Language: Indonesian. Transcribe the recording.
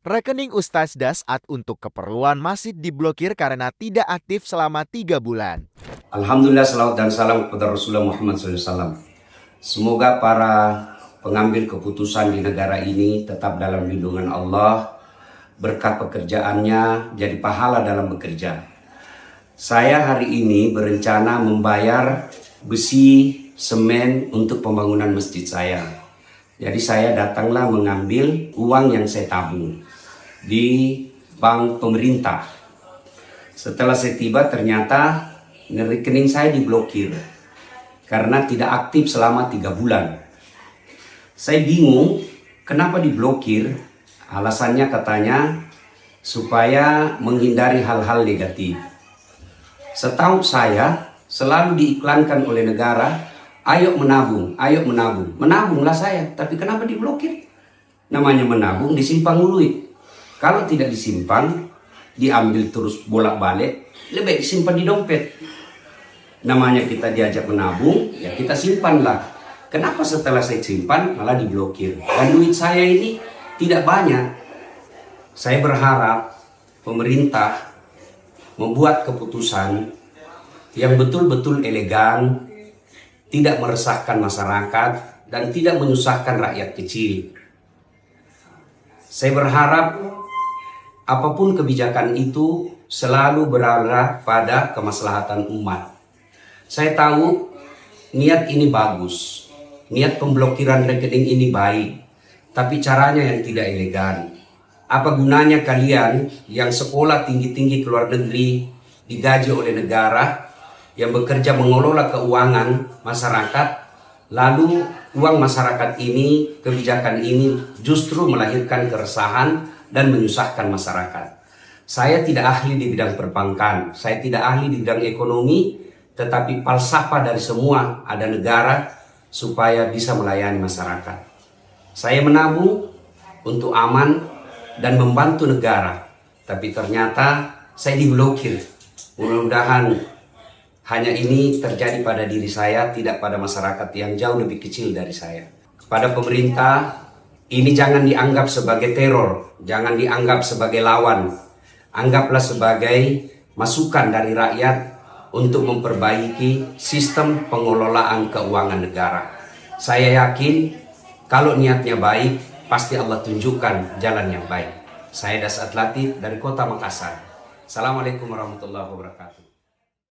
Rekening Ustaz Dasat untuk keperluan masjid diblokir karena tidak aktif selama 3 bulan. Alhamdulillah, salawat dan salam kepada Rasulullah Muhammad SAW. Semoga para pengambil keputusan di negara ini tetap dalam lindungan Allah, berkat pekerjaannya jadi pahala dalam bekerja. Saya hari ini berencana membayar besi, semen untuk pembangunan masjid saya. Jadi saya datanglah mengambil uang yang saya tabung di bank pemerintah. Setelah saya tiba ternyata rekening saya diblokir karena tidak aktif selama 3 bulan. Saya bingung kenapa diblokir. Alasannya katanya supaya menghindari hal-hal negatif. Setahu saya selalu diiklankan oleh negara, ayo menabung, ayo menabung. Menabunglah saya, tapi kenapa diblokir? Namanya menabung disimpan duit. Kalau tidak disimpan, diambil terus bolak-balik, lebih baik disimpan di dompet. Namanya kita diajak menabung, ya kita simpanlah. Kenapa setelah saya simpan malah diblokir? Dan duit saya ini tidak banyak. Saya berharap pemerintah membuat keputusan yang betul-betul elegan, tidak meresahkan masyarakat, dan tidak menyusahkan rakyat kecil. Saya berharap apapun kebijakan itu selalu berarah pada kemaslahatan umat. Saya tahu niat ini bagus, niat pemblokiran rekening ini baik, tapi caranya yang tidak elegan. Apa gunanya kalian yang sekolah tinggi-tinggi ke luar negeri, digaji oleh negara, yang bekerja mengelola keuangan masyarakat, lalu uang masyarakat ini, kebijakan ini justru melahirkan keresahan dan menyusahkan masyarakat. Saya tidak ahli di bidang perbankan, saya tidak ahli di bidang ekonomi, tetapi falsafah dari semua ada negara supaya bisa melayani masyarakat. Saya menabung untuk aman dan membantu negara, tapi ternyata saya diblokir. Mudah-mudahan hanya ini terjadi pada diri saya, tidak pada masyarakat yang jauh lebih kecil dari saya. Kepada pemerintah, ini jangan dianggap sebagai teror, jangan dianggap sebagai lawan. Anggaplah sebagai masukan dari rakyat untuk memperbaiki sistem pengelolaan keuangan negara. Saya yakin kalau niatnya baik, pasti Allah tunjukkan jalan yang baik. Saya Dasat Latif dari Kota Makassar. Assalamualaikum warahmatullahi wabarakatuh.